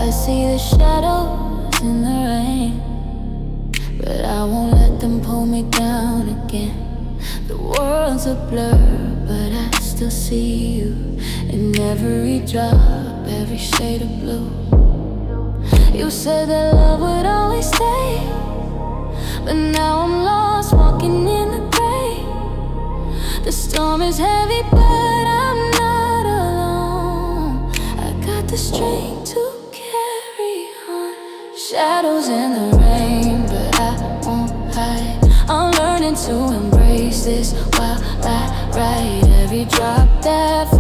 I see the shadows in the rain, but I won't let them pull me down again. The world's a blur, but I still see you in every drop, every shade of blue. You said that love would always stay, but now I'm lost, walking in the gray. The storm is heavy, but I'm not alone. I got the strength to carry on. Shadows in the rain, but I won't hide. I'm learning to embrace this while I ride every drop that falls.